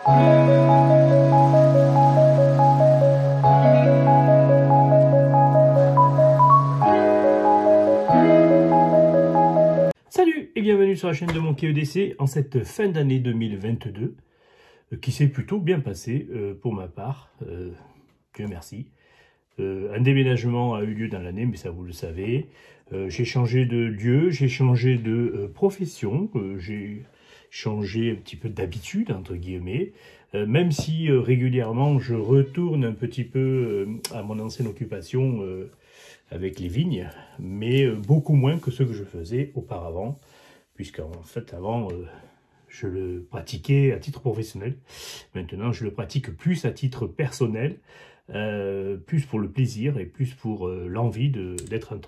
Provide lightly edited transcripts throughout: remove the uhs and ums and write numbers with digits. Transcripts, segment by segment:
Salut et bienvenue sur la chaîne de Monkey EDC en cette fin d'année 2022 qui s'est plutôt bien passée pour ma part, Dieu merci. Un déménagement a eu lieu dans l'année, mais ça vous le savez. J'ai changé de lieu, j'ai changé de profession, j'ai changé un petit peu d'habitude, entre guillemets, même si régulièrement je retourne un petit peu à mon ancienne occupation avec les vignes, mais beaucoup moins que ce que je faisais auparavant, puisqu'en fait avant je le pratiquais à titre professionnel. Maintenant je le pratique plus à titre personnel, plus pour le plaisir et plus pour l'envie d'être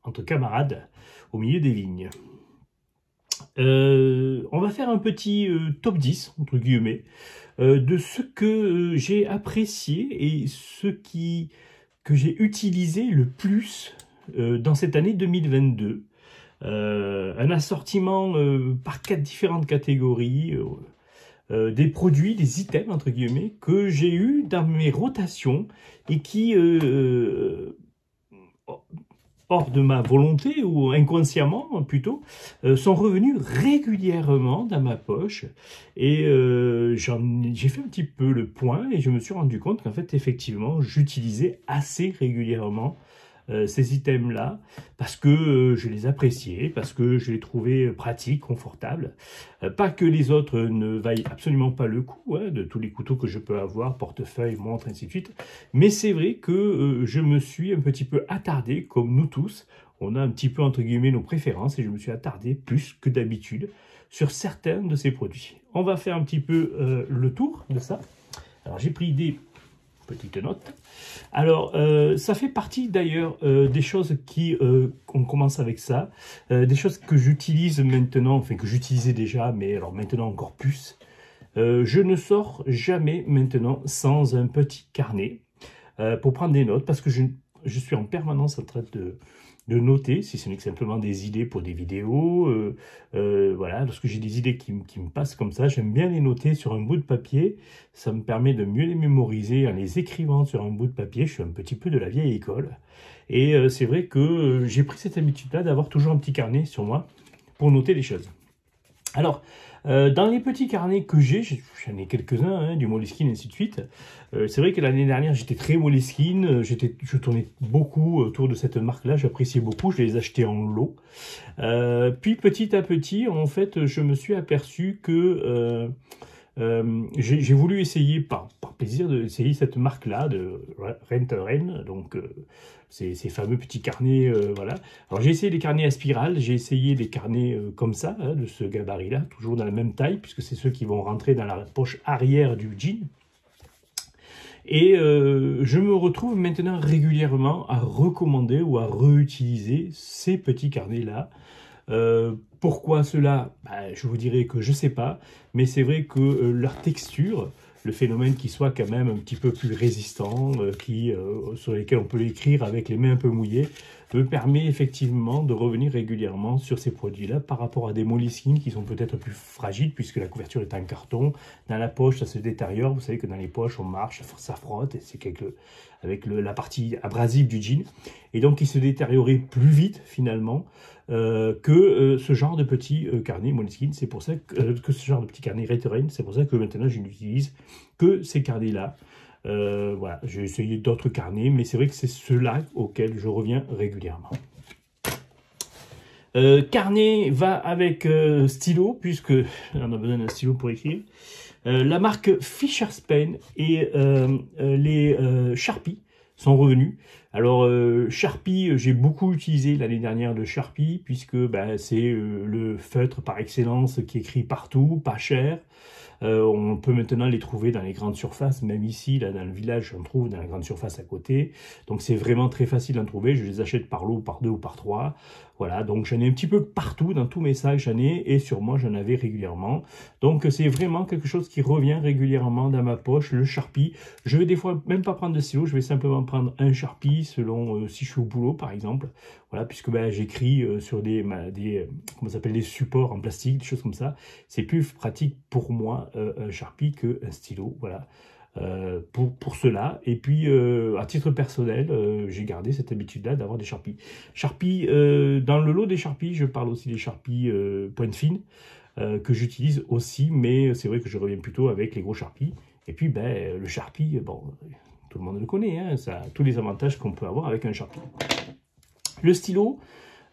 entre camarades au milieu des vignes. On va faire un petit top 10, entre guillemets, de ce que j'ai apprécié et ce que j'ai utilisé le plus dans cette année 2022. Un assortiment par 4 différentes catégories, des produits, des items, entre guillemets, que j'ai eu dans mes rotations et qui, hors de ma volonté ou inconsciemment plutôt, sont revenus régulièrement dans ma poche. Et j'ai fait un petit peu le point et je me suis rendu compte qu'en fait, effectivement, j'utilisais assez régulièrement ces items-là, parce que je les appréciais, parce que je les trouvais pratiques, confortables. Pas que les autres ne vaillent absolument pas le coup, hein, de tous les couteaux que je peux avoir, portefeuille, montre, ainsi de suite. Mais c'est vrai que je me suis un petit peu attardé, comme nous tous, on a un petit peu entre guillemets nos préférences, et je me suis attardé plus que d'habitude sur certains de ces produits. On va faire un petit peu le tour de ça. Alors j'ai pris des petites notes. Alors, ça fait partie d'ailleurs des choses qui, on commence avec ça, des choses que j'utilise maintenant, enfin que j'utilisais déjà, mais alors maintenant encore plus. Je ne sors jamais maintenant sans un petit carnet pour prendre des notes, parce que je suis en permanence en train de noter, si ce n'est que simplement des idées pour des vidéos. Voilà, lorsque j'ai des idées qui me passent comme ça, j'aime bien les noter sur un bout de papier. Ça me permet de mieux les mémoriser en les écrivant sur un bout de papier. Je suis un petit peu de la vieille école. Et c'est vrai que j'ai pris cette habitude-là d'avoir toujours un petit carnet sur moi pour noter les choses. Alors, dans les petits carnets que j'en ai quelques-uns, hein, du Moleskine et ainsi de suite. C'est vrai que l'année dernière, j'étais très Moleskine, je tournais beaucoup autour de cette marque-là, j'appréciais beaucoup, je les achetais en lot. Puis petit à petit, en fait, je me suis aperçu que j'ai voulu essayer, par plaisir, d'essayer cette marque-là, de Rent-A-Rain, donc ces fameux petits carnets, voilà. Alors j'ai essayé les carnets à spirale, j'ai essayé les carnets comme ça, hein, de ce gabarit-là, toujours dans la même taille, puisque c'est ceux qui vont rentrer dans la poche arrière du jean. Et je me retrouve maintenant régulièrement à recommander ou à réutiliser ces petits carnets-là. Pourquoi cela? Je vous dirais que je ne sais pas, mais c'est vrai que leur texture, le phénomène qu'ils soient quand même un petit peu plus résistants, sur lesquels on peut écrire avec les mains un peu mouillées, me permet effectivement de revenir régulièrement sur ces produits-là par rapport à des Moleskine qui sont peut-être plus fragiles puisque la couverture est en carton. Dans la poche, ça se détériore. Vous savez que dans les poches, on marche, ça frotte, et c'est avec la partie abrasive du jean. Et donc, il se détériorait plus vite finalement que ce genre de petit carnet Moleskine. C'est pour ça que ce genre de petit carnet Rent-A-Rain, c'est pour ça que maintenant, je n'utilise que ces carnets-là. Voilà, j'ai essayé d'autres carnets, mais c'est vrai que c'est ceux-là auxquels je reviens régulièrement. Carnet va avec stylo, puisque on a besoin d'un stylo pour écrire. La marque Fischer's Pen et les Sharpie sont revenus. Alors Sharpie, j'ai beaucoup utilisé l'année dernière de Sharpie, puisque c'est le feutre par excellence qui écrit partout, pas cher. On peut maintenant les trouver dans les grandes surfaces, même ici, là dans le village, on trouve dans la grande surface à côté. Donc c'est vraiment très facile d'en trouver. Je les achète par lot, par 2 ou par 3. Voilà, donc j'en ai un petit peu partout, dans tous mes sacs, j'en ai, et sur moi, j'en avais régulièrement. Donc c'est vraiment quelque chose qui revient régulièrement dans ma poche, le Sharpie. Je vais des fois même pas prendre de stylo, je vais simplement prendre un Sharpie selon si je suis au boulot, par exemple. Voilà, puisque ben, j'écris sur comment ça s'appelle, des supports en plastique, des choses comme ça. C'est plus pratique pour moi, un Sharpie, qu'un stylo, voilà. Pour cela. Et puis, à titre personnel, j'ai gardé cette habitude-là d'avoir des Sharpies. Sharpie, dans le lot des Sharpies, je parle aussi des Sharpies pointe fine, que j'utilise aussi, mais c'est vrai que je reviens plutôt avec les gros Sharpies. Et puis, ben, le Sharpie, bon, tout le monde le connaît, hein, ça a tous les avantages qu'on peut avoir avec un Sharpie. Le stylo,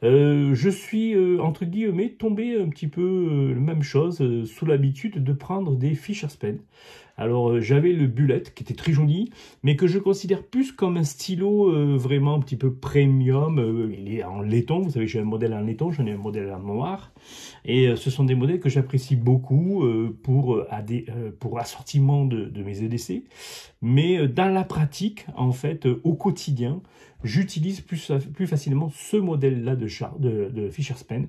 je suis, entre guillemets, tombé un petit peu la même chose, sous l'habitude de prendre des Fisher-Pen. Alors, j'avais le Bullet, qui était très joli, mais que je considère plus comme un stylo vraiment un petit peu premium. Il est en laiton, vous savez, j'ai un modèle en laiton, j'en ai un modèle en noir. Et ce sont des modèles que j'apprécie beaucoup pour assortiment de mes EDC. Mais dans la pratique, en fait, au quotidien, j'utilise plus facilement ce modèle-là de Fisher-Pen,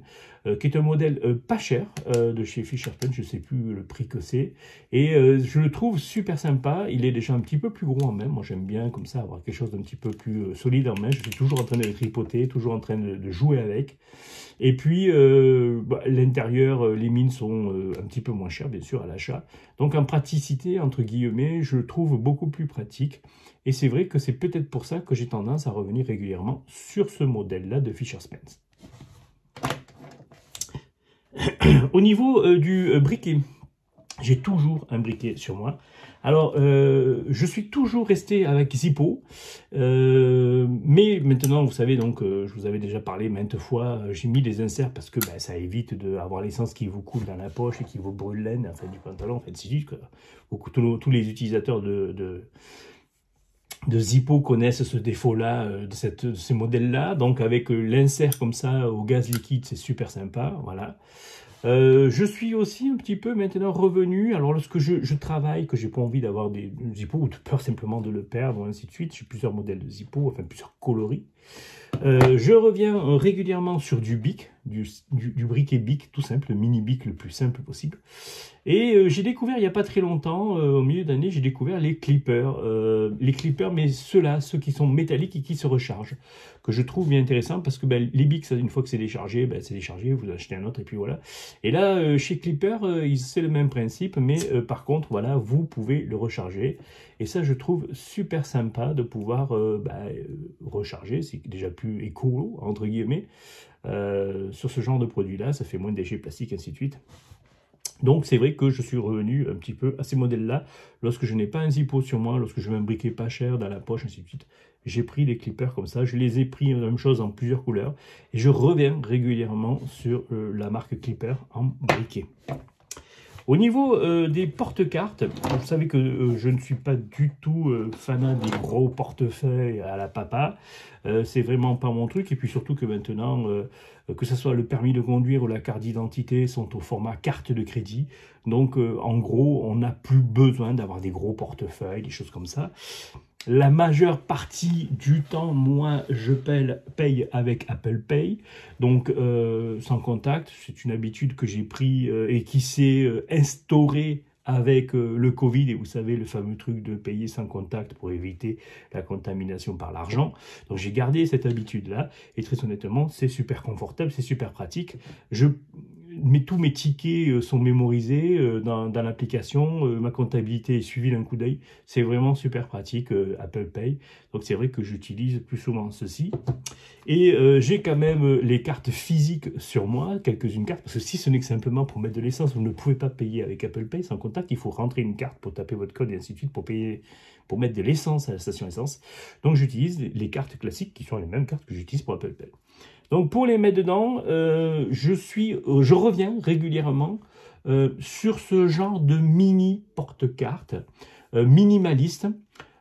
qui est un modèle pas cher de chez Fisher-Pen, je ne sais plus le prix que c'est. Et je le trouve super sympa, il est déjà un petit peu plus gros en main. Moi j'aime bien comme ça avoir quelque chose d'un petit peu plus solide en main. Je suis toujours en train de le tripoter, toujours en train de jouer avec. Et puis l'intérieur, les mines sont un petit peu moins chères bien sûr à l'achat. Donc en praticité, entre guillemets, je le trouve beaucoup plus pratique. Et c'est vrai que c'est peut-être pour ça que j'ai tendance à revenir régulièrement sur ce modèle-là de Fisher-Pen. Au niveau du briquet, j'ai toujours un briquet sur moi. Alors, je suis toujours resté avec Zippo, mais maintenant, vous savez, donc, je vous avais déjà parlé maintes fois, j'ai mis des inserts parce que ben, ça évite d'avoir l'essence qui vous coule dans la poche et qui vous brûle l'aine, enfin, du pantalon. En fait, c'est juste que tous les utilisateurs de Zippo connaissent ce défaut-là, de ces modèles-là. Donc, avec l'insert comme ça au gaz liquide, c'est super sympa, voilà. Je suis aussi un petit peu maintenant revenu, alors lorsque je travaille, que j'ai pas envie d'avoir des Zippo ou de peur simplement de le perdre, ou ainsi de suite, j'ai plusieurs modèles de Zippo, enfin plusieurs coloris. Je reviens régulièrement sur du Bic, du briquet Bic, tout simple, le mini Bic le plus simple possible. Et j'ai découvert il n'y a pas très longtemps, au milieu d'année, j'ai découvert les clippers. Mais ceux qui sont métalliques et qui se rechargent, que je trouve bien intéressant parce que ben, les Bic, une fois que c'est déchargé, vous achetez un autre et puis voilà. Et là, chez Clipper, c'est le même principe, mais par contre, voilà, vous pouvez le recharger. Et ça, je trouve super sympa de pouvoir recharger, c'est déjà plus écolo, entre guillemets, sur ce genre de produit-là, ça fait moins de déchets plastiques, ainsi de suite. Donc c'est vrai que je suis revenu un petit peu à ces modèles-là, lorsque je n'ai pas un Zippo sur moi, lorsque je veux un briquet pas cher dans la poche, ainsi de suite. J'ai pris des clippers comme ça, je les ai pris la même chose en plusieurs couleurs, et je reviens régulièrement sur la marque Clipper en briquet. Au niveau des porte-cartes, vous savez que je ne suis pas du tout fanat des gros portefeuilles à la papa. C'est vraiment pas mon truc. Et puis surtout que maintenant, que ce soit le permis de conduire ou la carte d'identité sont au format carte de crédit. Donc en gros, on n'a plus besoin d'avoir des gros portefeuilles, des choses comme ça. La majeure partie du temps, moi, je paye avec Apple Pay, donc sans contact. C'est une habitude que j'ai pris et qui s'est instaurée avec le Covid, et vous savez, le fameux truc de payer sans contact pour éviter la contamination par l'argent. Donc j'ai gardé cette habitude-là, et très honnêtement, c'est super confortable, c'est super pratique. Tous mes tickets sont mémorisés dans l'application, ma comptabilité est suivie d'un coup d'œil. C'est vraiment super pratique, Apple Pay. Donc c'est vrai que j'utilise plus souvent ceci. Et j'ai quand même les cartes physiques sur moi, quelques-unes cartes, parce que si ce n'est que simplement pour mettre de l'essence, vous ne pouvez pas payer avec Apple Pay sans contact, il faut rentrer une carte pour taper votre code et ainsi de suite pour mettre de l'essence à la station essence. Donc j'utilise les cartes classiques qui sont les mêmes cartes que j'utilise pour Apple Pay. Donc pour les mettre dedans, je reviens régulièrement sur ce genre de mini porte-cartes minimaliste.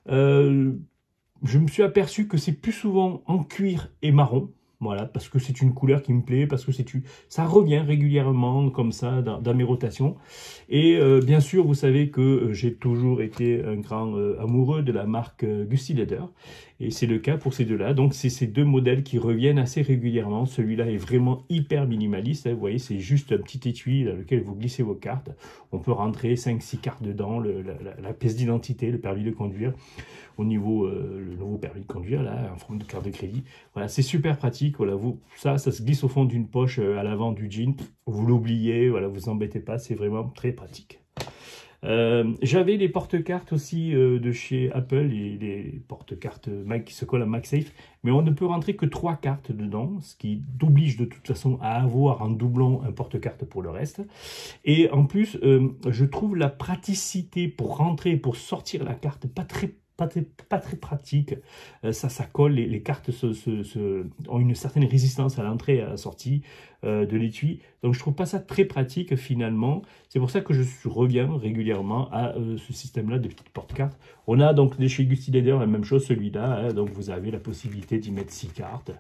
Je me suis aperçu que c'est plus souvent en cuir et marron. voilà, parce que c'est une couleur qui me plaît, parce que ça revient régulièrement comme ça dans mes rotations. Et bien sûr, vous savez que j'ai toujours été un grand amoureux de la marque Gusti Leder, et c'est le cas pour ces deux-là. Donc c'est ces deux modèles qui reviennent assez régulièrement. Celui-là est vraiment hyper minimaliste, hein. Vous voyez, c'est juste un petit étui dans lequel vous glissez vos cartes. On peut rentrer 5-6 cartes dedans, la pièce d'identité, le permis de conduire, au niveau, le nouveau permis de conduire, là, en forme de carte de crédit. Voilà, c'est super pratique. Voilà, ça se glisse au fond d'une poche à l'avant du jean. Vous l'oubliez, voilà, vous embêtez pas, c'est vraiment très pratique. J'avais les porte-cartes aussi de chez Apple, les porte-cartes qui se collent à MagSafe, mais on ne peut rentrer que 3 cartes dedans, ce qui t'oblige de toute façon à avoir en doublon un porte-carte pour le reste. Et en plus, je trouve la praticité pour rentrer et pour sortir la carte pas très pratique. Ça colle, les cartes ont une certaine résistance à l'entrée et à la sortie de l'étui. Donc je trouve pas ça très pratique finalement. C'est pour ça que je reviens régulièrement à ce système-là de petites porte-cartes. On a donc chez Gusti Leder la même chose, celui-là. Hein, donc vous avez la possibilité d'y mettre 6 cartes.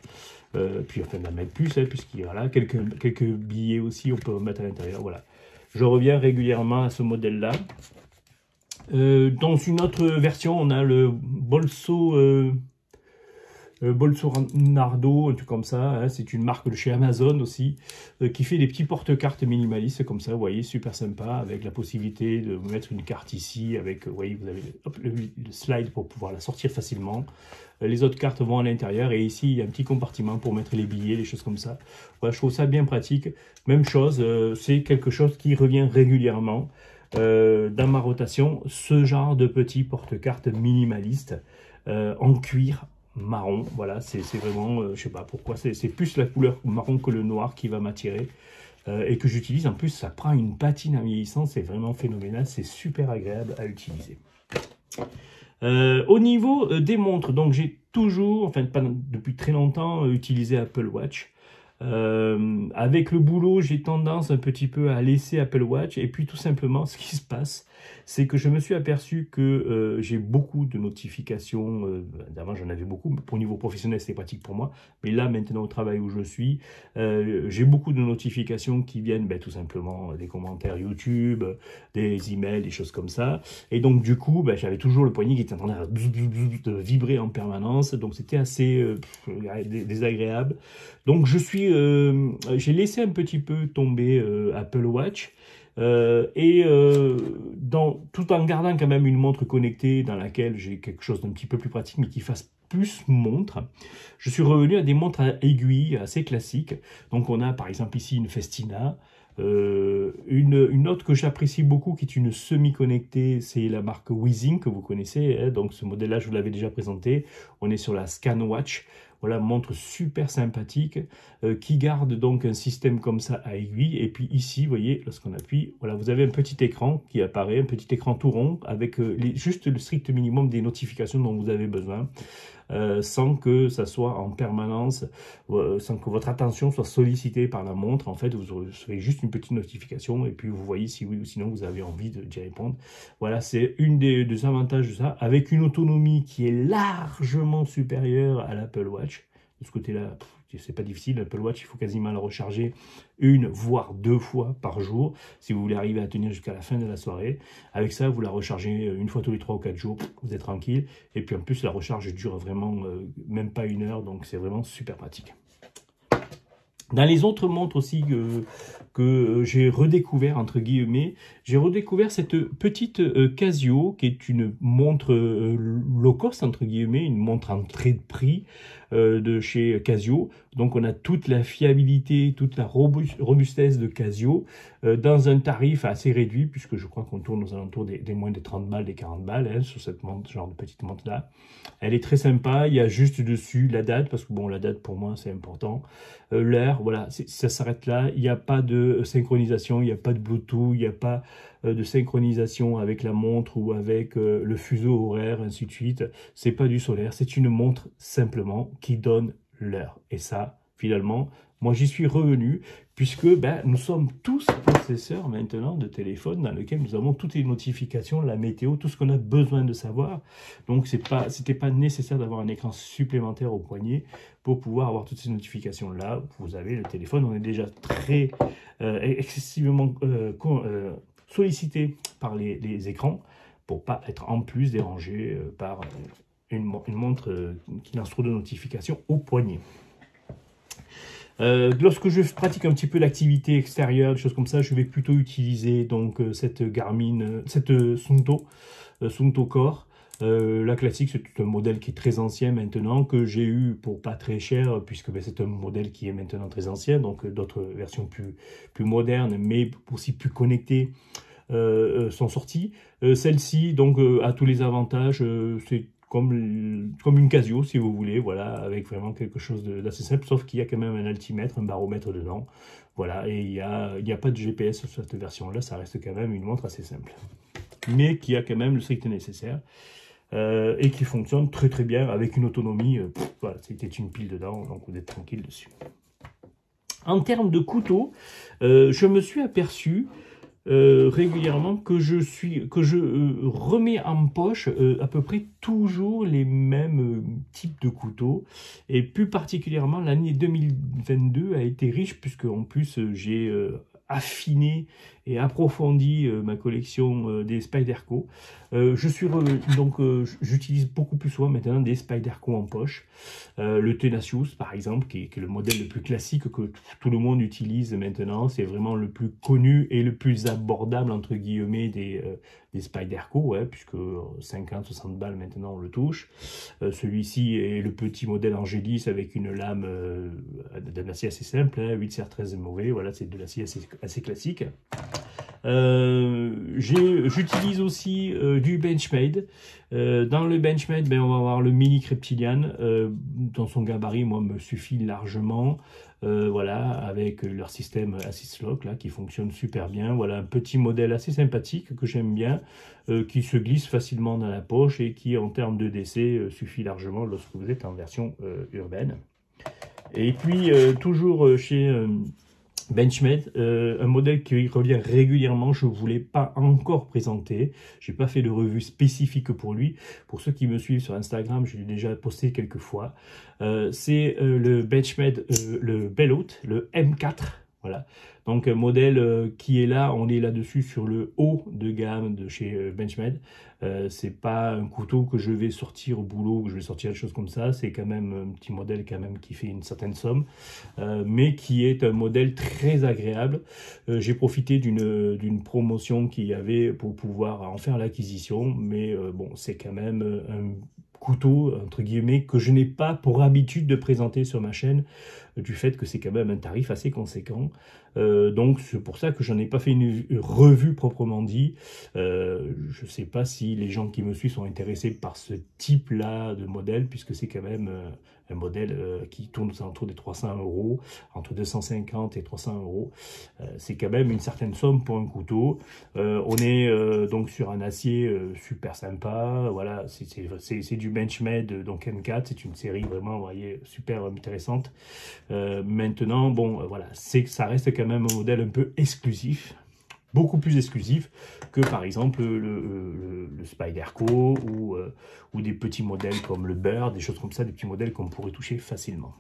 Puis enfin d'en mettre plus, hein, puisqu'il y a là quelques billets aussi, on peut mettre à l'intérieur. Voilà. Je reviens régulièrement à ce modèle-là. Dans une autre version, on a le Bolso Nardo, un truc comme ça. Hein, c'est une marque de chez Amazon aussi, qui fait des petits porte-cartes minimalistes comme ça, vous voyez, super sympa, avec la possibilité de mettre une carte ici, avec, vous voyez, vous avez hop, le slide pour pouvoir la sortir facilement. Les autres cartes vont à l'intérieur, et ici, il y a un petit compartiment pour mettre les billets, des choses comme ça. Voilà, je trouve ça bien pratique. Même chose, c'est quelque chose qui revient régulièrement. Dans ma rotation, ce genre de petit porte-cartes minimaliste en cuir marron. Voilà, c'est vraiment, je sais pas pourquoi, c'est plus la couleur marron que le noir qui va m'attirer et que j'utilise. En plus, ça prend une patine en vieillissant, c'est vraiment phénoménal, c'est super agréable à utiliser. Au niveau des montres, donc j'ai toujours, enfin pas depuis très longtemps, utilisé Apple Watch. Avec le boulot, j'ai tendance un petit peu à laisser Apple Watch, et puis tout simplement ce qui se passe, c'est que je me suis aperçu que j'ai beaucoup de notifications. Avant j'en avais beaucoup, pour niveau professionnel c'était pratique pour moi, mais là maintenant au travail où je suis, j'ai beaucoup de notifications qui viennent tout simplement des commentaires YouTube, des emails, des choses comme ça, et donc du coup j'avais toujours le poignet qui était en train de vibrer en permanence, donc c'était assez désagréable. Donc j'ai laissé un petit peu tomber Apple Watch, tout en gardant quand même une montre connectée dans laquelle j'ai quelque chose d'un petit peu plus pratique, mais qui fasse plus montre. Je suis revenu à des montres à aiguille assez classiques. Donc on a par exemple ici une Festina. Une autre que j'apprécie beaucoup, qui est une semi-connectée, c'est la marque Withings, que vous connaissez, hein. Donc ce modèle-là, je vous l'avais déjà présenté. On est sur la ScanWatch. Voilà, montre super sympathique, qui garde donc un système comme ça à aiguille. Et puis ici, vous voyez, lorsqu'on appuie, voilà, vous avez un petit écran qui apparaît, un petit écran tout rond, avec juste le strict minimum des notifications dont vous avez besoin. Sans que ça soit en permanence, sans que votre attention soit sollicitée par la montre. En fait, vous recevez juste une petite notification et puis vous voyez si oui ou sinon vous avez envie d'y répondre. Voilà, c'est une des avantages de ça, avec une autonomie qui est largement supérieure à l'Apple Watch. De ce côté-là, c'est pas difficile. L'Apple Watch, il faut quasiment la recharger 1 voire 2 fois par jour si vous voulez arriver à tenir jusqu'à la fin de la soirée. Avec ça, vous la rechargez une fois tous les 3 ou 4 jours, vous êtes tranquille. Et puis en plus, la recharge dure vraiment même pas 1 heure, donc c'est vraiment super pratique. Dans les autres montres aussi que j'ai redécouvert, entre guillemets, j'ai redécouvert cette petite Casio, qui est une montre low cost, entre guillemets, une montre en entrée de prix de chez Casio. Donc on a toute la fiabilité, toute la robustesse de Casio dans un tarif assez réduit, puisque je crois qu'on tourne aux alentours des moins de 30 balles, des 40 balles, hein, sur cette montre, genre de petite montre-là. Elle est très sympa, il y a juste dessus la date, parce que bon, la date pour moi c'est important. L'heure, voilà, ça s'arrête là. Il n'y a pas de synchronisation, il n'y a pas de Bluetooth, il n'y a pas de synchronisation avec la montre ou avec le fuseau horaire, ainsi de suite. C'est pas du solaire, c'est une montre simplement qui donne l'heure. Et ça, finalement, moi j'y suis revenu, puisque nous sommes tous possesseurs maintenant de téléphones dans lesquels nous avons toutes les notifications, la météo, tout ce qu'on a besoin de savoir. Donc c'était pas nécessaire d'avoir un écran supplémentaire au poignet pour pouvoir avoir toutes ces notifications-là. Vous avez le téléphone, on est déjà très excessivement sollicité par les écrans, pour pas être en plus dérangé par une montre qui lance trop de notifications au poignet. Lorsque je pratique un petit peu l'activité extérieure, des choses comme ça, je vais plutôt utiliser donc cette Garmin, cette Suunto Core. La classique, c'est un modèle qui est très ancien maintenant, que j'ai eu pour pas très cher, puisque c'est un modèle qui est maintenant très ancien, donc d'autres versions plus modernes, mais aussi plus connectées, sont sorties. Celle-ci, donc, a tous les avantages, c'est comme une Casio, si vous voulez, voilà, avec vraiment quelque chose d'assez simple, sauf qu'il y a quand même un altimètre, un baromètre dedans, voilà, et il y a pas de GPS sur cette version-là, ça reste quand même une montre assez simple, mais qui a quand même le strict nécessaire, et qui fonctionne très très bien, avec une autonomie, voilà, c'était une pile dedans, donc vous êtes tranquille dessus. En termes de couteau, je me suis aperçu régulièrement que je remets en poche à peu près toujours les mêmes types de couteaux, et plus particulièrement l'année 2022 a été riche, puisque en plus j'ai affiné et approfondi ma collection des Spyderco. J'utilise beaucoup plus souvent maintenant des Spyderco en poche. Le Tenacious par exemple, qui est le modèle le plus classique que tout le monde utilise maintenant, c'est vraiment le plus connu et le plus abordable entre guillemets des Spyderco, ouais, puisque 50-60 balles maintenant on le touche. Celui-ci est le petit modèle Angelis avec une lame d'un acier assez simple, hein, 8 serre 13 mauvais, voilà, c'est de l'acier assez classique. J'utilise aussi du Benchmade. Dans le Benchmade, on va avoir le Mini Reptilian. Dans son gabarit, moi, me suffit largement. Voilà, avec leur système Assist Lock là, qui fonctionne super bien. Voilà, un petit modèle assez sympathique que j'aime bien, qui se glisse facilement dans la poche et qui, en termes de décès, suffit largement lorsque vous êtes en version urbaine. Et puis, toujours chez Benchmade, un modèle qui revient régulièrement, je ne vous l'ai pas encore présenté, je n'ai pas fait de revue spécifique pour lui. Pour ceux qui me suivent sur Instagram, je l'ai déjà posté quelques fois. C'est le Benchmade, le Bellout, le M4. Voilà, donc un modèle qui est là, on est là-dessus sur le haut de gamme de chez Benchmade. C'est pas un couteau que je vais sortir au boulot, que je vais sortir des choses comme ça. C'est quand même un petit modèle quand même qui fait une certaine somme, mais qui est un modèle très agréable. J'ai profité d'une promotion qu'il y avait pour pouvoir en faire l'acquisition, mais bon, c'est quand même un couteau, entre guillemets, que je n'ai pas pour habitude de présenter sur ma chaîne, du fait que c'est quand même un tarif assez conséquent. Donc c'est pour ça que j'en ai pas fait une revue proprement dit. Je sais pas si les gens qui me suivent sont intéressés par ce type-là de modèle, puisque c'est quand même un modèle qui tourne aux alentours des 300 €, entre 250 et 300 €. C'est quand même une certaine somme pour un couteau. On est donc sur un acier super sympa. Voilà, c'est du Benchmade, donc M4. C'est une série vraiment, vous voyez, super intéressante. Maintenant, bon, voilà, ça reste quand même un modèle un peu exclusif, beaucoup plus exclusif que par exemple le Spyderco ou des petits modèles comme le Bird, des choses comme ça, des petits modèles qu'on pourrait toucher facilement.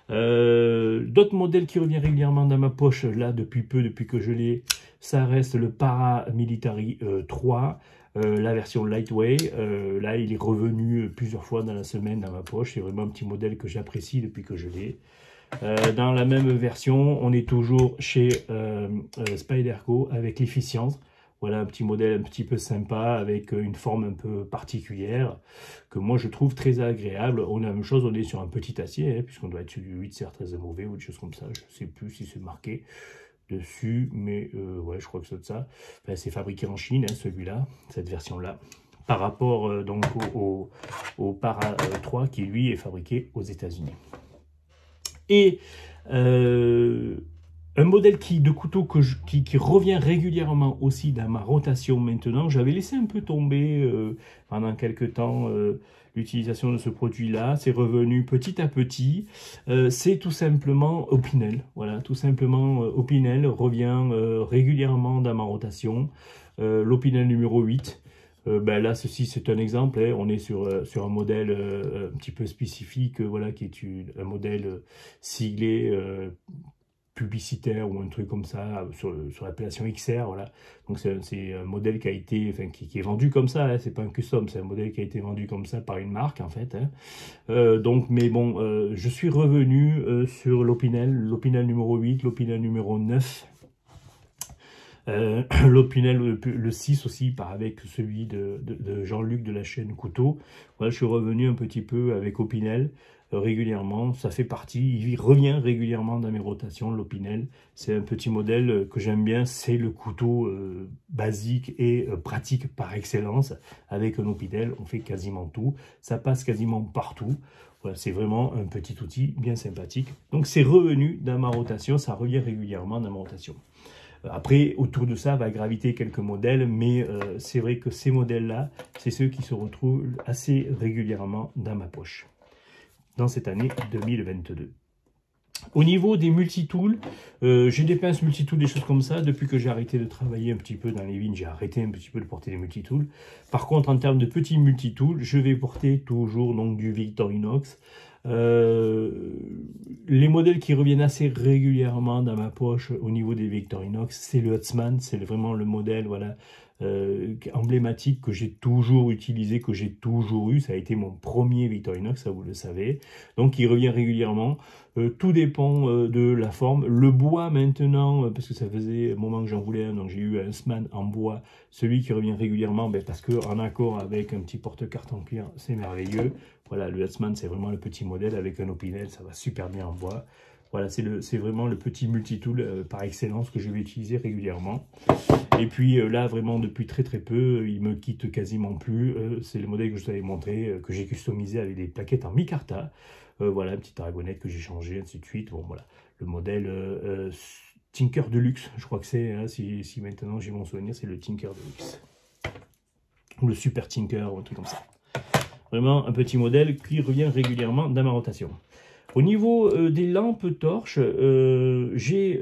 D'autres modèles qui reviennent régulièrement dans ma poche, là depuis que je l'ai, ça reste le Paramilitary 3, la version Lightweight. Là il est revenu plusieurs fois dans la semaine dans ma poche, c'est vraiment un petit modèle que j'apprécie depuis que je l'ai. Dans la même version, on est toujours chez Spyderco avec l'efficience. Voilà un petit modèle un petit peu sympa avec une forme un peu particulière que moi je trouve très agréable. On a la même chose, on est sur un petit acier, hein, puisqu'on doit être sur du 8 serre 13 mauvais ou des choses comme ça. Je ne sais plus si c'est marqué dessus, mais ouais, je crois que c'est ça. Enfin, c'est fabriqué en Chine, hein, celui-là, cette version-là, par rapport donc au Para 3 qui lui est fabriqué aux États-Unis. Et Un modèle de couteau qui revient régulièrement aussi dans ma rotation maintenant. J'avais laissé un peu tomber pendant quelques temps l'utilisation de ce produit-là. C'est revenu petit à petit. C'est tout simplement Opinel. Voilà, tout simplement Opinel revient régulièrement dans ma rotation. L'Opinel numéro 8. Ben là, ceci c'est un exemple, hein. On est sur un modèle un petit peu spécifique, voilà, qui est un modèle siglé publicitaire ou un truc comme ça sur l'appellation XR, voilà. Donc c'est un modèle qui a été, enfin, qui est vendu comme ça, hein. C'est pas un custom, c'est un modèle qui a été vendu comme ça par une marque en fait, hein. Donc mais bon, je suis revenu sur l'Opinel numéro 8, l'Opinel numéro 9. L'Opinel le 6 aussi, avec celui de Jean-Luc de la chaîne Couteau. Voilà, je suis revenu un petit peu avec Opinel régulièrement. Ça fait partie, il revient régulièrement dans mes rotations, l'Opinel. C'est un petit modèle que j'aime bien. C'est le couteau basique et pratique par excellence. Avec un Opinel, on fait quasiment tout. Ça passe quasiment partout. Voilà, c'est vraiment un petit outil bien sympathique. Donc c'est revenu dans ma rotation, ça revient régulièrement dans ma rotation. Après, autour de ça, va graviter quelques modèles, mais c'est vrai que ces modèles-là, c'est ceux qui se retrouvent assez régulièrement dans ma poche, dans cette année 2022. Au niveau des multitools, j'ai des pinces multitools, des choses comme ça. Depuis que j'ai arrêté de travailler un petit peu dans les vignes, j'ai arrêté un petit peu de porter des multitools. Par contre, en termes de petits multitools, je vais porter toujours donc du Victorinox. Les modèles qui reviennent assez régulièrement dans ma poche au niveau des Victorinox, c'est le Huntsman, c'est vraiment le modèle, voilà, emblématique que j'ai toujours utilisé, que j'ai toujours eu. Ça a été mon premier Victorinox, ça vous le savez. Donc il revient régulièrement. Tout dépend de la forme. Le bois maintenant, parce que ça faisait un moment que j'en voulais un, donc j'ai eu un Huntsman en bois, celui qui revient régulièrement, parce que en accord avec un petit porte-carte en cuir, c'est merveilleux. Voilà, le Huntsman, c'est vraiment le petit modèle avec un Opinel, ça va super bien en bois. Voilà, c'est vraiment le petit multitool par excellence que je vais utiliser régulièrement. Et puis là, vraiment, depuis très peu, il me quitte quasiment plus. C'est le modèle que je vous avais montré, que j'ai customisé avec des plaquettes en micarta. Voilà, une petite aragonette que j'ai changée, ainsi de suite. Bon, voilà, le modèle Tinker Deluxe, je crois que c'est, hein, si maintenant j'ai mon souvenir, c'est le Tinker Deluxe. Ou le Super Tinker, ou un truc comme ça. Vraiment un petit modèle qui revient régulièrement dans ma rotation. Au niveau des lampes torches, j'ai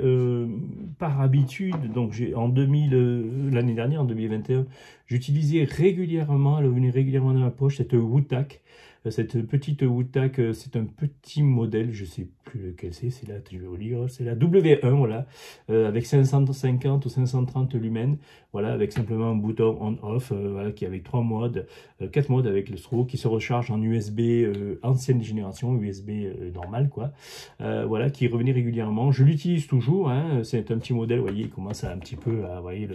par habitude, donc l'année dernière, en 2021, j'utilisais régulièrement, elle venait régulièrement dans ma poche, cette Wootac. Cette petite Wootac, c'est un petit modèle, je ne sais plus lequel c'est là, je vais vous lire, c'est la W1, voilà, avec 550 ou 530 lumens, voilà, avec simplement un bouton on-off, voilà, qui est avec 3 modes, 4 modes avec le stroke, qui se recharge en USB ancienne génération, USB normal, quoi, voilà, qui revenait régulièrement. Je l'utilise toujours, hein, c'est un petit modèle, vous voyez, il commence à un petit peu à, vous voyez,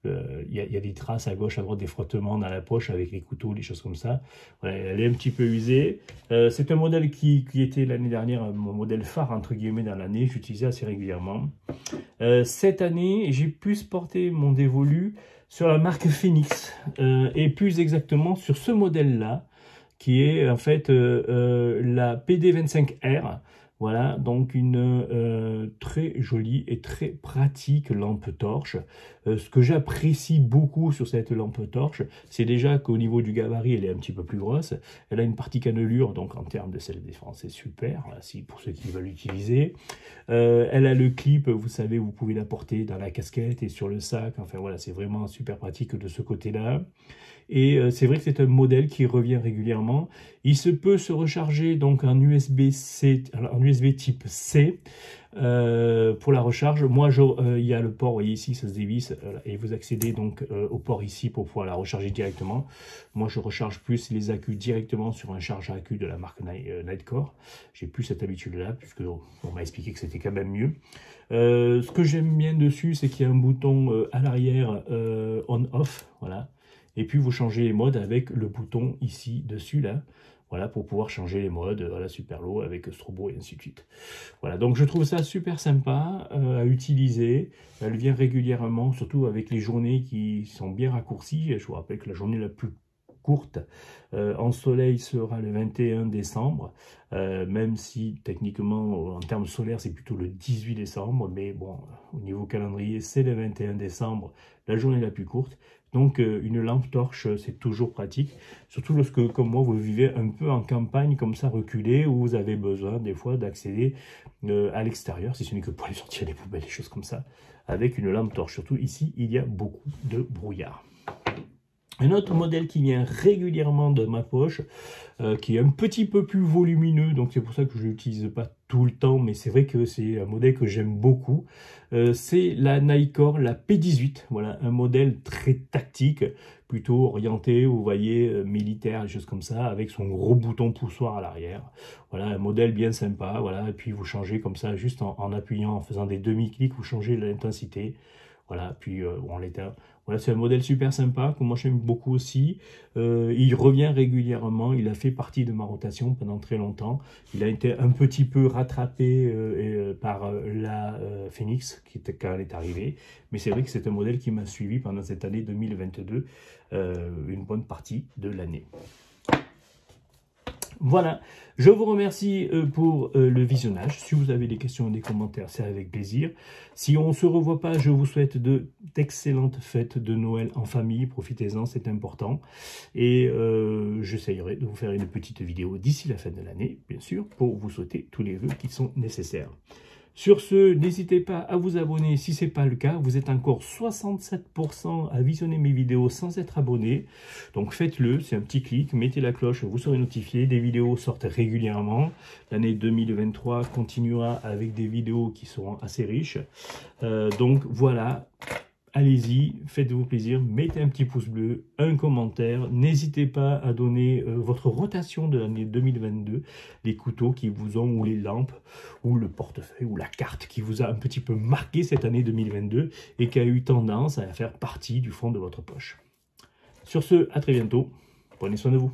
il y a des traces à gauche, à droite, des frottements dans la poche avec les couteaux, des choses comme ça. Voilà, elle est un petit peu usée. C'est un modèle qui était l'année dernière mon modèle phare, entre guillemets, dans l'année. J'utilisais assez régulièrement. Cette année, j'ai plus porté mon dévolu sur la marque Phoenix, et plus exactement sur ce modèle-là, qui est en fait la PD25R. Voilà, donc une très jolie et très pratique lampe torche. Ce que j'apprécie beaucoup sur cette lampe torche, c'est déjà qu'au niveau du gabarit, elle est un petit peu plus grosse. Elle a une partie cannelure, donc en termes de celle des Français, super, voilà, pour ceux qui veulent l'utiliser. Elle a le clip, vous savez, vous pouvez la porter dans la casquette et sur le sac. Enfin voilà, c'est vraiment super pratique de ce côté-là. Et c'est vrai que c'est un modèle qui revient régulièrement. Il peut se recharger donc en USB-C, en USB type C pour la recharge. Moi, il y a le port, vous voyez ici, ça se dévisse et vous accédez donc au port ici pour pouvoir la recharger directement. Moi, je recharge plus les accus directement sur un chargeur accus de la marque Nightcore. J'ai plus cette habitude-là puisque on m'a expliqué que c'était quand même mieux. Ce que j'aime bien dessus, c'est qu'il y a un bouton à l'arrière on-off, voilà. Et puis vous changez les modes avec le bouton ici dessus là, voilà, pour pouvoir changer les modes, voilà, super low avec strobo et ainsi de suite. Voilà, donc je trouve ça super sympa à utiliser. Elle vient régulièrement, surtout avec les journées qui sont bien raccourcies. Je vous rappelle que la journée la plus courte. En soleil sera le 21 décembre, même si techniquement en termes solaires c'est plutôt le 18 décembre, mais bon, au niveau calendrier c'est le 21 décembre, la journée la plus courte. Donc une lampe torche c'est toujours pratique, surtout lorsque comme moi vous vivez un peu en campagne comme ça reculée, où vous avez besoin des fois d'accéder à l'extérieur, si ce n'est que pour aller sortir les poubelles, des choses comme ça, avec une lampe torche. Surtout ici il y a beaucoup de brouillard. Un autre modèle qui vient régulièrement de ma poche, qui est un petit peu plus volumineux, donc c'est pour ça que je ne l'utilise pas tout le temps, mais c'est vrai que c'est un modèle que j'aime beaucoup. C'est la Nikkor, la P18, voilà, un modèle très tactique, plutôt orienté, vous voyez, militaire, des choses comme ça, avec son gros bouton poussoir à l'arrière. Voilà, un modèle bien sympa, voilà, et puis vous changez comme ça, juste en appuyant, en faisant des demi-clics, vous changez l'intensité. Voilà, puis on l'éteint. Voilà, c'est un modèle super sympa, que moi j'aime beaucoup aussi. Il revient régulièrement, il a fait partie de ma rotation pendant très longtemps. Il a été un petit peu rattrapé par la Phoenix, quand elle est arrivée. Mais c'est vrai que c'est un modèle qui m'a suivi pendant cette année 2022, une bonne partie de l'année. Voilà, je vous remercie pour le visionnage. Si vous avez des questions ou des commentaires, c'est avec plaisir. Si on ne se revoit pas, je vous souhaite d'excellentes fêtes de Noël en famille. Profitez-en, c'est important. Et j'essayerai de vous faire une petite vidéo d'ici la fin de l'année, bien sûr, pour vous souhaiter tous les vœux qui sont nécessaires. Sur ce, n'hésitez pas à vous abonner si ce n'est pas le cas. Vous êtes encore 67% à visionner mes vidéos sans être abonné. Donc faites-le, c'est un petit clic, mettez la cloche, vous serez notifié. Des vidéos sortent régulièrement. L'année 2023 continuera avec des vidéos qui seront assez riches. Donc voilà. Allez-y, faites-vous plaisir, mettez un petit pouce bleu, un commentaire. N'hésitez pas à donner votre rotation de l'année 2022, les couteaux qui vous ont, ou les lampes, ou le portefeuille, ou la carte qui vous a un petit peu marqué cette année 2022 et qui a eu tendance à faire partie du fond de votre poche. Sur ce, à très bientôt. Prenez soin de vous.